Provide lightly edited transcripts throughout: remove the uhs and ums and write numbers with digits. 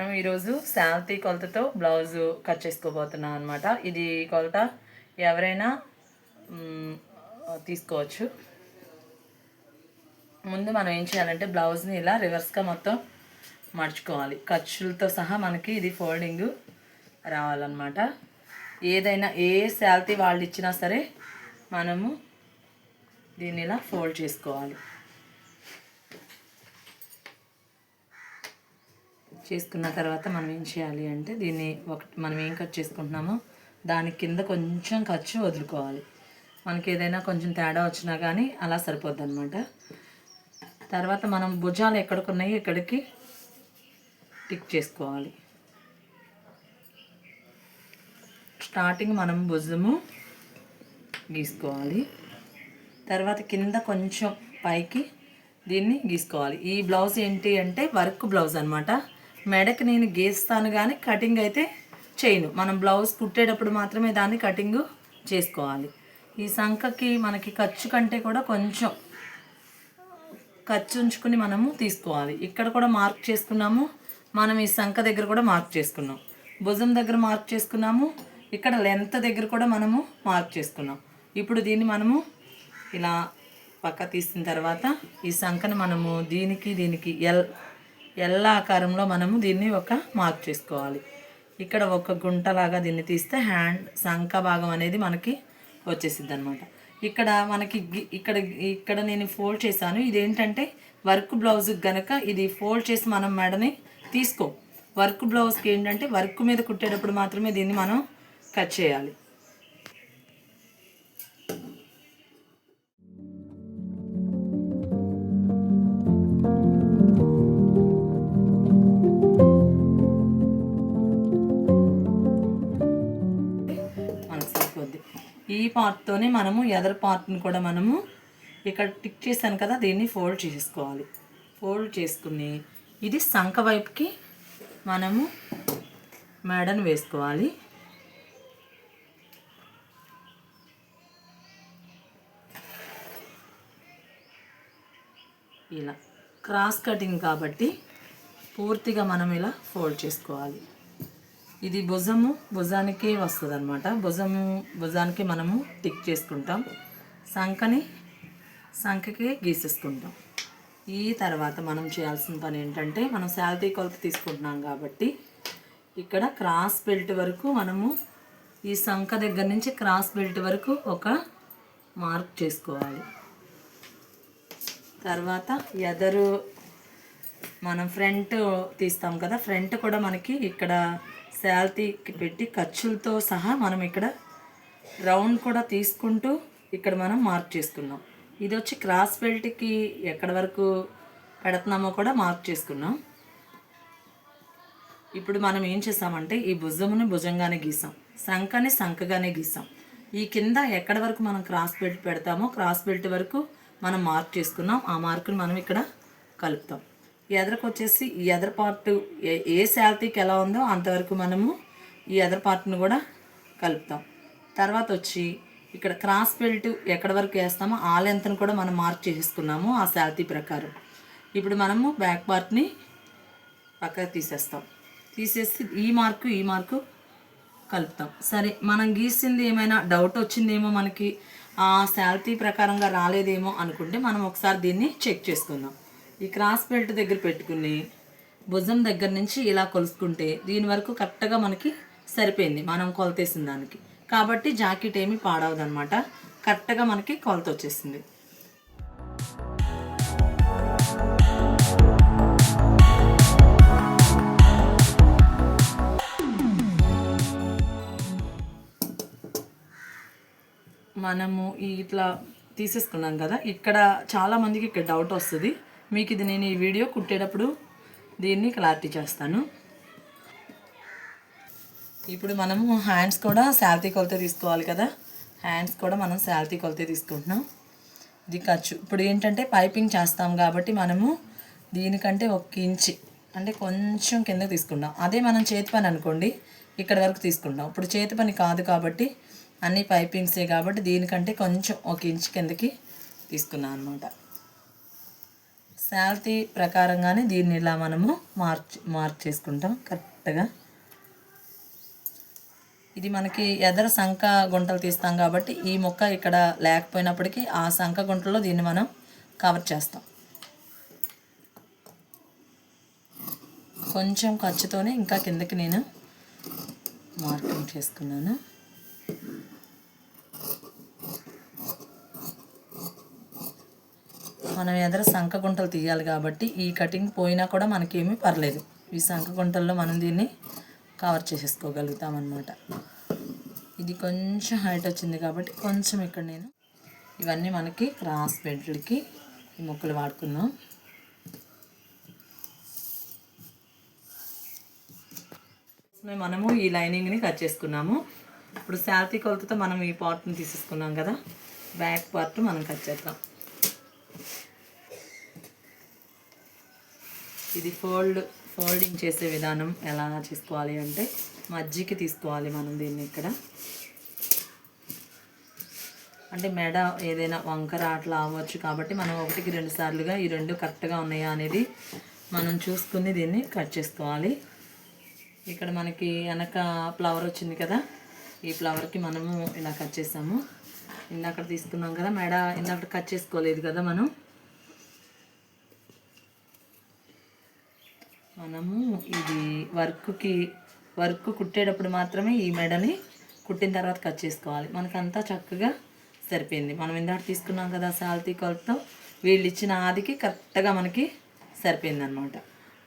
మనం ఈరోజు శాంతి కొలతతో blouse cut చేసుకోబోతున్నాం అనమాట. ఇది కొలత ఎవరైనా తీసుకోవచ్చు. ముందు మనం ఏం చేయాలంటే బ్లౌజ్ని ఇలా రివర్స్గా మొత్తం మడుచుకోవాలి. ఖర్చులతో సహా మనకి ఇది ఫోల్డింగ్ రావాలన్నమాట. ఏదైనా ఏ శాంతి వాళ్ళు ఇచ్చినా సరే మనము దీన్ని ఇలా ఫోల్డ్ చేసుకోవాలి. చేసుకున్న తర్వాత మనం ఏం చేయాలి అంటే దీన్ని మనం ఏం కట్ చేసుకుంటున్నామో దాని కింద కొంచెం ఖర్చు వదులుకోవాలి. మనకి ఏదైనా కొంచెం తేడా వచ్చినా కానీ అలా సరిపోద్ది అనమాట. తర్వాత మనం భుజాలు ఎక్కడికి ఉన్నాయో ఇక్కడికి టిక్ చేసుకోవాలి. స్టార్టింగ్ మనం భుజము గీసుకోవాలి. తర్వాత కింద కొంచెం పైకి దీన్ని గీసుకోవాలి. ఈ బ్లౌజ్ ఏంటి అంటే వర్క్ బ్లౌజ్ అనమాట. మెడకి నేను గీస్తాను కానీ కటింగ్ అయితే చేయను. మనం బ్లౌజ్ కుట్టేటప్పుడు మాత్రమే దాన్ని కటింగ్ చేసుకోవాలి. ఈ సంఖకి మనకి ఖర్చు కంటే కూడా కొంచెం ఖర్చు ఉంచుకుని మనము తీసుకోవాలి. ఇక్కడ కూడా మార్క్ చేసుకున్నాము. మనం ఈ సంఖ దగ్గర కూడా మార్క్ చేసుకున్నాం. భుజం దగ్గర మార్క్ చేసుకున్నాము. ఇక్కడ లెంత్ దగ్గర కూడా మనము మార్క్ చేసుకున్నాం. ఇప్పుడు దీన్ని మనము ఇలా పక్క తీసిన తర్వాత ఈ సంఖను మనము దీనికి ఎల్ ఆకారంలో మనము దీన్ని ఒక మార్క్ చేసుకోవాలి. ఇక్కడ ఒక గుంటలాగా దీన్ని తీస్తే సంఖ భాగం అనేది మనకి వచ్చేసిద్ది అనమాట. ఇక్కడ మనకి ఇక్కడ నేను ఫోల్డ్ చేశాను. ఇదేంటంటే వర్క్ బ్లౌజ్కి గనక ఇది ఫోల్డ్ చేసి మనం మెడని తీసుకో. వర్క్ బ్లౌజ్కి ఏంటంటే వర్క్ మీద కుట్టేటప్పుడు మాత్రమే దీన్ని మనం కట్ చేయాలి. ఈ పార్ట్తోనే మనము ఎదర్ పార్ట్ని కూడా మనము ఇక్కడ టిక్ చేశాను కదా, దీన్ని ఫోల్డ్ చేసుకోవాలి. ఫోల్డ్ చేసుకుని ఇది సంఖ వైపుకి మనము మెడను వేసుకోవాలి. ఇలా క్రాస్ కటింగ్ కాబట్టి పూర్తిగా మనం ఇలా ఫోల్డ్ చేసుకోవాలి. ఇది భుజానికి వస్తుంది అనమాట. భుజానికి మనము టిక్ చేసుకుంటాం. సంఖకి గీసేసుకుంటాం. ఈ తర్వాత మనం చేయాల్సిన పని ఏంటంటే మనం శాలరీ కొలత తీసుకుంటున్నాం కాబట్టి ఇక్కడ క్రాస్ బెల్ట్ వరకు మనము ఈ సంఖ దగ్గర నుంచి క్రాస్ బెల్ట్ వరకు ఒక మార్క్ చేసుకోవాలి. తర్వాత ఎదరు మనం ఫ్రంట్ తీస్తాం కదా, ఫ్రంట్ కూడా మనకి ఇక్కడ శాలరీకి పెట్టి ఖర్చులతో సహా మనం ఇక్కడ రౌండ్ కూడా తీసుకుంటూ ఇక్కడ మనం మార్క్ చేసుకున్నాం. ఇది వచ్చి క్రాస్ బెల్ట్కి ఎక్కడ వరకు పెడుతున్నామో కూడా మార్క్ చేసుకున్నాం. ఇప్పుడు మనం ఏం చేసామంటే ఈ భుజముని భుజంగానే గీసాం, సంఖని సంఖగానే గీసాం. ఈ కింద ఎక్కడ వరకు మనం క్రాస్ బెల్ట్ పెడతామో క్రాస్ బెల్ట్ వరకు మనం మార్క్ చేసుకున్నాం. ఆ మార్కుని మనం ఇక్కడ కలుపుతాం. ఎదరకు వచ్చేసి ఈ ఎదర్ పార్ట్ ఏ శాలరీకి ఎలా ఉందో అంతవరకు మనము ఈ ఎదర్ పార్ట్ని కూడా కలుపుతాం. తర్వాత వచ్చి ఇక్కడ క్రాస్ బెల్ట్ ఎక్కడి వరకు వేస్తామో ఆ లెంత్ని కూడా మనం మార్క్ చేసుకున్నాము ఆ శాలరీ ప్రకారం. ఇప్పుడు మనము బ్యాక్ పార్ట్ని పక్కకు తీసేస్తాం. తీసేసి ఈ మార్కు కలుపుతాం. సరే, మనం గీసింది ఏమైనా డౌట్ వచ్చిందేమో, మనకి ఆ శాలరీ ప్రకారంగా రాలేదేమో అనుకుంటే మనం ఒకసారి దీన్ని చెక్ చేసుకుందాం. ఈ క్రాస్ బెల్ట్ దగ్గర పెట్టుకుని భుజం దగ్గర నుంచి ఇలా కొలుసుకుంటే దీని వరకు కరెక్ట్గా మనకి సరిపోయింది మనం కొలతేసిన దానికి. కాబట్టి జాకెట్ ఏమీ పాడవదు అనమాట. కరెక్ట్గా మనకి కొలత వచ్చేసింది. మనము ఇట్లా తీసేసుకున్నాం కదా, ఇక్కడ చాలామందికి ఇక్కడ డౌట్ వస్తుంది. మీకు ఇది నేను ఈ వీడియో కుట్టేటప్పుడు దీన్ని క్లారిటీ చేస్తాను. ఇప్పుడు మనము హ్యాండ్స్ కూడా శాలరీ కొలత తీసుకోవాలి కదా, హ్యాండ్స్ కూడా మనం శాలరీ కొలత తీసుకుంటున్నాం. ఇది ఖర్చు. ఇప్పుడు ఏంటంటే పైపింగ్ చేస్తాం కాబట్టి మనము దీనికంటే 1 ఇంచ్ అంటే కొంచెం కింద తీసుకుంటాం. అదే మనం చేతి పని అనుకోండి ఇక్కడ వరకు తీసుకుంటాం. ఇప్పుడు చేతి పని కాదు కాబట్టి అన్నీ పైపింగ్సే కాబట్టి దీనికంటే కొంచెం 1 ఇంచ్ కిందకి తీసుకున్నాం అనమాట. శాల్తీ ప్రకారంగానే దీన్ని ఇలా మనము మార్క్ చేసుకుంటాం కరెక్ట్గా. ఇది మనకి ఎదర సంక గుంటలు తీస్తాం కాబట్టి ఈ ముక్క ఇక్కడ లేకపోయినప్పటికీ ఆ సంక గుంటలో దీన్ని మనం కవర్ చేస్తాం. కొంచెం ఖర్చుతోనే ఇంకా కిందకి నేను మార్కింగ్ చేసుకున్నాను. మనం ఎదర సంక గుంటలు తీయాలి కాబట్టి ఈ కటింగ్ పోయినా కూడా మనకేమీ పర్లేదు. ఈ సంక గుంటల్లో మనం దీన్ని కవర్ చేసేసుకోగలుగుతాం అన్నమాట. ఇది కొంచెం హైట్ వచ్చింది కాబట్టి కొంచెం ఇక్కడ నేను ఇవన్నీ మనకి క్రాస్ బెల్ట్లకి ఈ ముక్కలు వాడుకుందాం. మనము ఈ లైనింగ్ని కట్ చేసుకున్నాము. ఇప్పుడు శాల్తీ కొలతతో మనం ఈ పార్ట్ని తీసేసుకున్నాం కదా, బ్యాక్ పార్ట్ మనం కట్ చేద్దాం. ఇది ఫోల్డింగ్ చేసే విధానం ఎలా చేసుకోవాలి అంటే మధ్యకి తీసుకోవాలి మనం దీన్ని. ఇక్కడ అంటే మెడ ఏదైనా వంకర అట్లా అవ్వచ్చు కాబట్టి మనం 1-2 సార్లుగా ఈ రెండు కరెక్ట్గా ఉన్నాయా అనేది మనం చూసుకుని దీన్ని కట్ చేసుకోవాలి. ఇక్కడ మనకి వెనక ఫ్లవర్ వచ్చింది కదా, ఈ ఫ్లవర్కి మనము ఇలా కట్ చేసాము. ఇందాక తీసుకున్నాం కదా మెడ, ఇందాక కట్ చేసుకోలేదు కదా మనము ఇది వర్క్ కుట్టేటప్పుడు మాత్రమే ఈ మెడని కుట్టిన తర్వాత కట్ చేసుకోవాలి. మనకంతా చక్కగా సరిపోయింది. మనం ఇందాక తీసుకున్నాం కదా శాల్తీ కొలతతో, వీళ్ళు ఇచ్చిన ఆదికి కరెక్ట్గా మనకి సరిపోయింది అన్నమాట.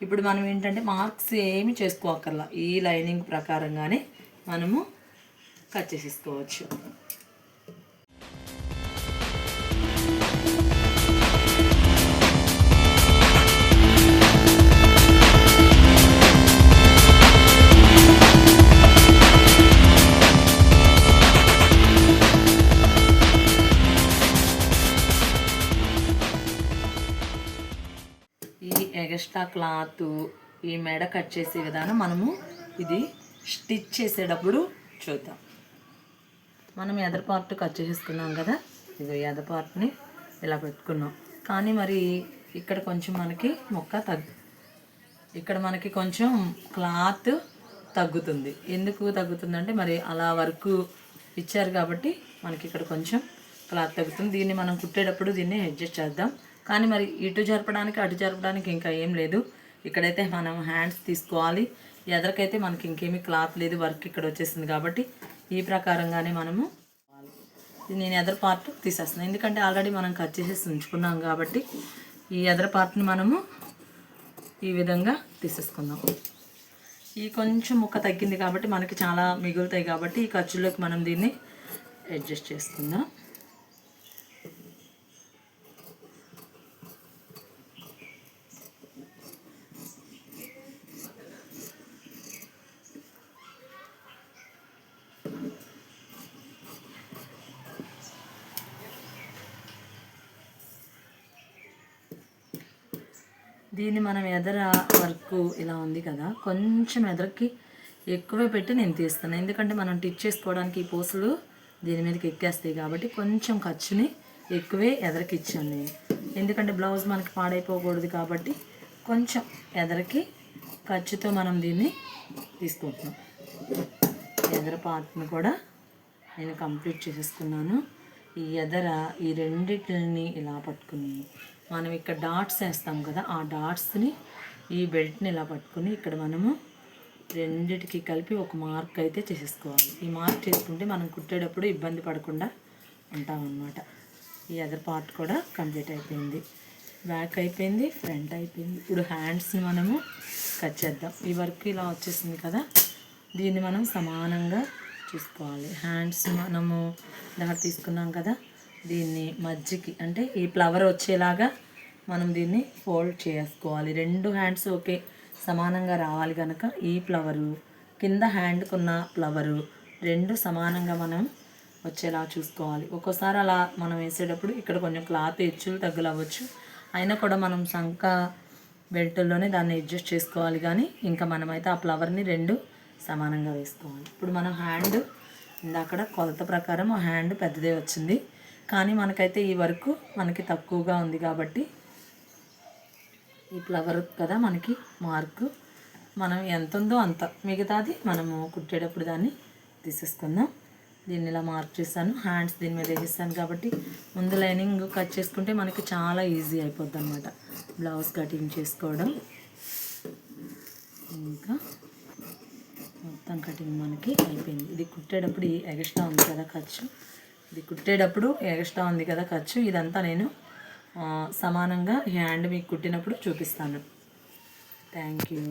ఇప్పుడు మనం ఏంటంటే మార్క్స్ ఏమి చేసుకోవక్కర్లా, ఈ లైనింగ్ ప్రకారంగానే మనము కట్ చేసేసుకోవచ్చు. ఎక్స్ట్రా క్లాత్ ఈ మెడ కట్ చేసే విధానం మనము ఇది స్టిచ్ చేసేటప్పుడు చూద్దాం. మనం ఎదర్ పార్ట్ కట్ చేసేసుకున్నాం కదా, ఇది ఎదర్ పార్ట్ని ఇలా పెట్టుకున్నాం. కానీ మరి ఇక్కడ కొంచెం మనకి ఇక్కడ మనకి కొంచెం క్లాత్ తగ్గుతుంది. ఎందుకు తగ్గుతుందంటే మరి అలా వర్క్ ఇచ్చారు కాబట్టి మనకి ఇక్కడ కొంచెం క్లాత్ తగ్గుతుంది. దీన్ని మనం కుట్టేటప్పుడు దీన్ని అడ్జస్ట్ చేద్దాం. కానీ మరి ఇటు జరపడానికి అటు జరపడానికి ఇంకా ఏం లేదు. ఇక్కడైతే మనం హ్యాండ్స్ తీసుకోవాలి, ఎదరికైతే మనకి ఇంకేమీ క్లాత్ లేదు, వర్క్ ఇక్కడ వచ్చేసింది కాబట్టి ఈ ప్రకారంగానే మనము నేను ఎదర్ పార్ట్ తీసేస్తున్నాను. ఎందుకంటే ఆల్రెడీ మనం కట్ చేసేసి ఉంచుకున్నాం కాబట్టి ఈ ఎదర్ పార్ట్ని మనము ఈ విధంగా తీసేసుకుందాం. ఈ కొంచెం ముక్క తగ్గింది కాబట్టి మనకి చాలా మిగులుతాయి కాబట్టి ఈ ఖర్చులోకి మనం దీన్ని అడ్జస్ట్ చేసుకుందాం. దీన్ని మనం ఎదర వర్క్ ఇలా ఉంది కదా, కొంచెం ఎదరకి ఎక్కువే పెట్టి నేను తీస్తాను. ఎందుకంటే మనం టిచ్ చేసుకోవడానికి ఈ పూసలు దీని మీదకి ఎక్కేస్తాయి కాబట్టి కొంచెం ఖర్చుని ఎక్కువే ఎదరకి ఇచ్చాను నేను. ఎందుకంటే బ్లౌజ్ మనకి పాడైపోకూడదు కాబట్టి కొంచెం ఎదరకి ఖర్చుతో మనం దీన్ని తీసుకుంటున్నాం. ఎదర పార్ట్ని కూడా నేను కంప్లీట్ చేసేసుకున్నాను. ఈ ఎదర ఈ రెండింటిని ఇలా పట్టుకుని మనం ఇక్కడ డాట్స్ వేస్తాం కదా, ఆ డాట్స్ని ఈ బెల్ట్ని ఇలా పట్టుకుని ఇక్కడ మనము రెండిటికి కలిపి ఒక మార్క్ అయితే చేసేసుకోవాలి. ఈ మార్క్ చేసుకుంటే మనం కుట్టేటప్పుడు ఇబ్బంది పడకుండా ఉంటామన్నమాట. ఈ అదర్ పార్ట్ కూడా కంప్లీట్ అయిపోయింది. బ్యాక్ అయిపోయింది, ఫ్రంట్ అయిపోయింది. ఇప్పుడు హ్యాండ్స్ని మనము కట్ చేద్దాం. ఈ వర్క్ ఇలా వచ్చేసింది కదా, దీన్ని మనం సమానంగా చూసుకోవాలి. హ్యాండ్స్ మనము దాటి తీసుకున్నాం కదా, దీన్ని మధ్యకి అంటే ఈ ఫ్లవర్ వచ్చేలాగా మనం దీన్ని ఫోల్డ్ చేసుకోవాలి. రెండు హ్యాండ్స్ ఒకే సమానంగా రావాలి కనుక ఈ ఫ్లవరు కింద హ్యాండ్కున్న ఫ్లవరు రెండు సమానంగా మనం వచ్చేలా చూసుకోవాలి. ఒక్కోసారి అలా మనం వేసేటప్పుడు ఇక్కడ కొంచెం క్లాత్ హెచ్చులు తగ్గులు అవ్వచ్చు, అయినా కూడా మనం సంక బెల్ట్లోనే దాన్ని అడ్జస్ట్ చేసుకోవాలి. కానీ ఇంకా మనమైతే ఆ ఫ్లవర్ని రెండు సమానంగా వేసుకోవాలి. ఇప్పుడు మనం హ్యాండ్ ఇందాక కొలత ప్రకారం ఆ హ్యాండ్ పెద్దదే వచ్చింది, కానీ మనకైతే ఈ వరకు మనకి తక్కువగా ఉంది కాబట్టి ఈ ఫ్లవర్ కదా మనకి మార్కు, మనం ఎంత ఉందో అంత, మిగతాది మనము కుట్టేటప్పుడు దాన్ని తీసేసుకుందాం. దీన్ని ఇలా మార్క్ చేస్తాను, హ్యాండ్స్ దీని మీద వేసేస్తాను కాబట్టి ముందు లైనింగ్ కట్ చేసుకుంటే మనకి చాలా ఈజీ అయిపోద్ది అనమాట బ్లౌజ్ కటింగ్ చేసుకోవడం. ఇంకా మొత్తం కటింగ్ మనకి అయిపోయింది. ఇది కుట్టేటప్పుడు ఎక్స్ట్రా ఉంది కదా ఖర్చు, ఇది కుట్టేటప్పుడు ఎక్స్ట్రా ఉంది కదా ఖర్చు, ఇదంతా నేను సమానంగా హ్యాండ్ మీకు కుట్టినప్పుడు చూపిస్తాను. Thank you.